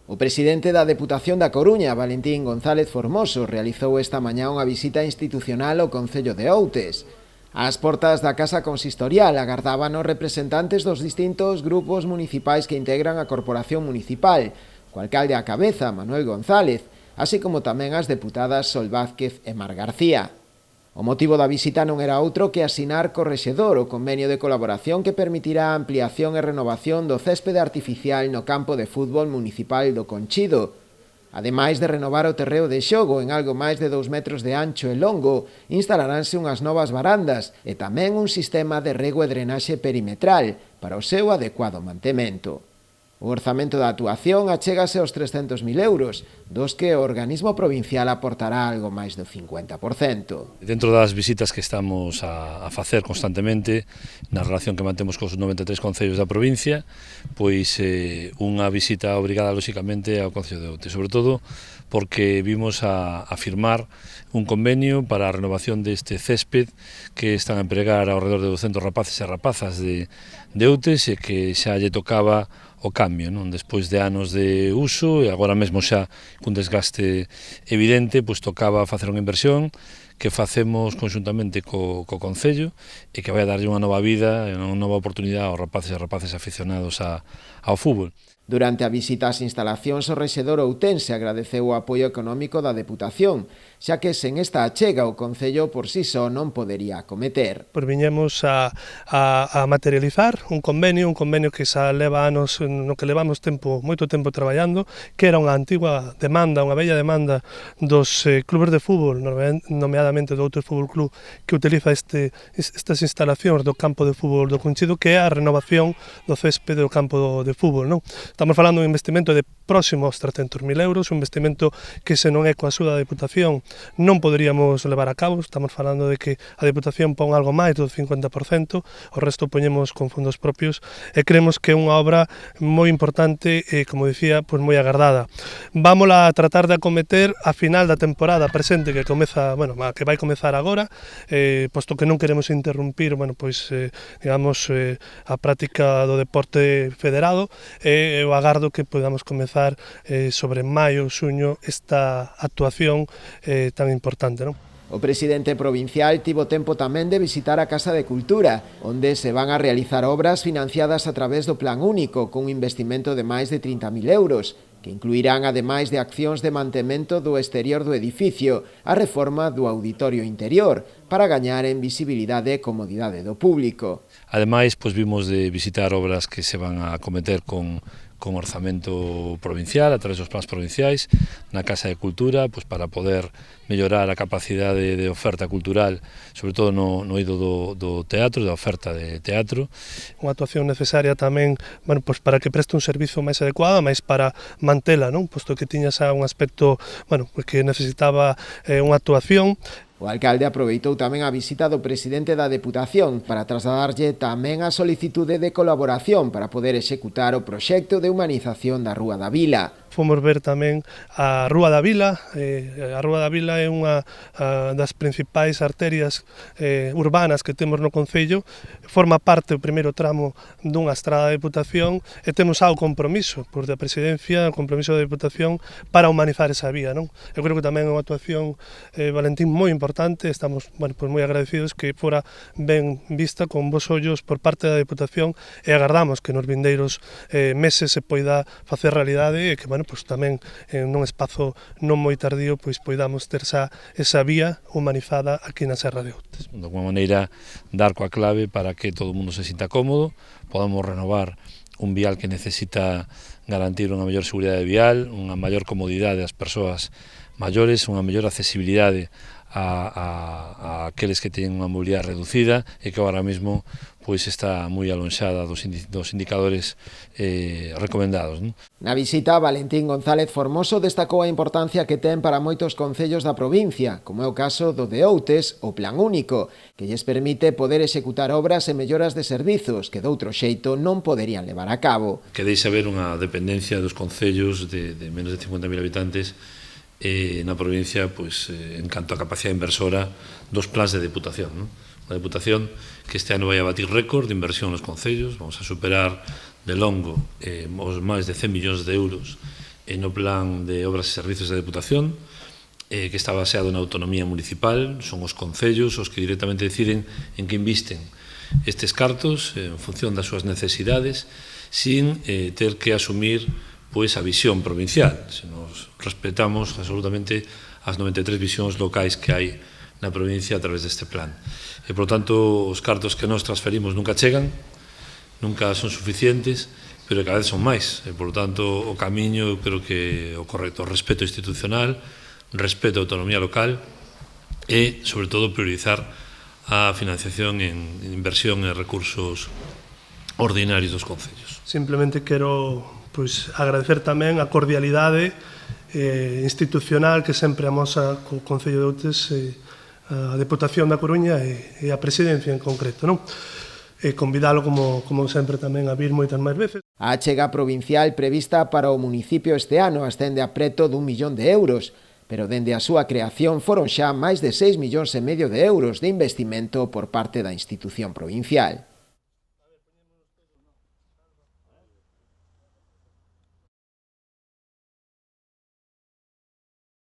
O presidente da Deputación da Coruña, Valentín González Formoso, realizou esta mañá unha visita institucional ao Concello de Outes. Ás portas da Casa Consistorial agardaban os representantes dos distintos grupos municipais que integran a Corporación Municipal, co alcalde á cabeza, Manuel González, así como tamén as deputadas Sol Vázquez e Mar García. O motivo da visita non era outro que asinar co rexedor o convenio de colaboración que permitirá a ampliación e renovación do céspede artificial no campo de fútbol municipal do Conchido. Ademais de renovar o terreo de xogo en algo máis de 2 metros de ancho e longo, instalaránse unhas novas barandas e tamén un sistema de rego e drenaxe perimetral para o seu adecuado mantemento. O orzamento da actuación achégase aos 300.000 euros, dos que o organismo provincial aportará algo máis do 50%. Dentro das visitas que estamos a facer constantemente, na relación que mantemos cos 93 concellos da provincia, pois unha visita obrigada, lóxicamente, ao Concello de Outes, sobre todo porque vimos a firmar un convenio para a renovación deste césped que están a empregar ao redor de 200 rapaces e rapazas de Outes e que xa lle tocaba o cambio, non? Despois de anos de uso e agora mesmo xa cun desgaste evidente, pois tocaba facer unha inversión que facemos conxuntamente co Concello e que vai a darlle unha nova vida e unha nova oportunidade aos rapaces e rapaces aficionados ao fútbol. Durante a visita ás instalacións, o rexedor outense agradeceu o apoio económico da Deputación, xa que sen esta achega o Concello por si só non podería acometer. Pois viñemos a materializar un convenio que xa leva anos, no que levamos moito tempo traballando, que era unha antigua demanda, unha bella demanda dos clubes de fútbol, nomeadamente do Outes Fútbol Club, que utiliza estas instalacións do campo de fútbol do Conchido, que é a renovación do céspede do campo de fútbol, non? Estamos falando de un investimento de próximo aos 300.000 euros, un investimento que se non é coa axuda da Deputación non poderíamos levar a cabo. Estamos falando de que a Deputación pon algo máis do 50%, o resto poñemos con fondos propios e creemos que é unha obra moi importante e, como dicía, pois moi agardada. Vámola a tratar de acometer a final da temporada presente que comeza, que vai comezar agora, posto que non queremos interrumpir, digamos, a práctica do deporte federado, eu agardo que podamos comezar sobre maio, xuño, esta actuación tan importante, non? O presidente provincial tivo tempo tamén de visitar a Casa de Cultura, onde se van a realizar obras financiadas a través do Plan Único, con un investimento de máis de 30.000 euros, que incluirán, ademais de accións de mantemento do exterior do edificio, a reforma do auditorio interior, para gañar en visibilidade e comodidade do público. Ademais, vimos de visitar obras que se van a acometer con orzamento provincial, a través dos plans provinciais, na Casa de Cultura, para poder mellorar a capacidade de oferta cultural, sobre todo no eido do teatro, da oferta de teatro. Unha actuación necesaria tamén, para que preste un servizo máis adecuado, máis para mantela, non? Posto que tiña xa un aspecto, que necesitaba unha actuación. O alcalde aproveitou tamén a visita do presidente da Deputación para trasladarlle tamén a solicitude de colaboración para poder executar o proxecto de humanización da Rúa da Vila. Fomos ver tamén a Rúa da Vila. A Rúa da Vila é unha das principais arterias urbanas que temos no Concello. Forma parte o primeiro tramo dunha estrada de Deputación e temos o compromiso da Presidencia, o compromiso da Deputación para humanizar esa vía, non? Eu creo que tamén é unha actuación, Valentín, moi importante. Estamos moi agradecidos que fora ben vista con bons ollos por parte da Deputación e agardamos que nos vindeiros meses se poida facer realidade e que tamén en un espazo non moi tardío poidamos ter esa vía humanizada aquí na Serra de Outes. De alguma maneira, dar coa clave para que todo o mundo se sinta cómodo, podamos renovar un vial que necesita garantir unha mellor seguridade vial, unha maior comodidade ás persoas maiores, unha mellor accesibilidade a aqueles que teñen unha mobilidade reducida e que agora mesmo está moi alonxada dos indicadores recomendados, non? Na visita, Valentín González Formoso destacou a importancia que ten para moitos concellos da provincia, como é o caso do de Outes, o Plan Único, que lles permite poder executar obras e melloras de servizos que doutro xeito non poderían levar a cabo. Que deixa ver unha dependencia dos concellos de menos de 50.000 habitantes na provincia, en canto a capacidade inversora dos plans de Deputación, non? Unha Deputación que este ano vai a batir récord de inversión nos concellos, vamos a superar de longo os máis de 100 millóns de euros no plan de obras e servizos da Deputación, que está baseado na autonomía municipal, son os concellos os que directamente deciden en que invisten estes cartos en función das súas necesidades, sin ter que asumir pois a visión provincial. Se nos respetamos absolutamente as 93 visións locais que hai na provincia a través deste plan. E, por tanto, os cartos que nos transferimos nunca chegan, nunca son suficientes, pero cada vez son máis. E, por tanto, o camiño, eu creo que o correcto, o respeto institucional, respeto a autonomía local e, sobre todo, priorizar a financiación en inversión en recursos ordinarios dos concellos. Simplemente quero agradecer tamén a cordialidade institucional que sempre amosa co Concello de Outes, a Deputación da Coruña e a Presidencia en concreto, non? E convidalo, como sempre, tamén a vir moitas máis veces. A achega provincial prevista para o municipio este ano ascende a preto d'1 millón de euros, pero dende a súa creación foron xa máis de 6,5 millóns de euros de investimento por parte da institución provincial.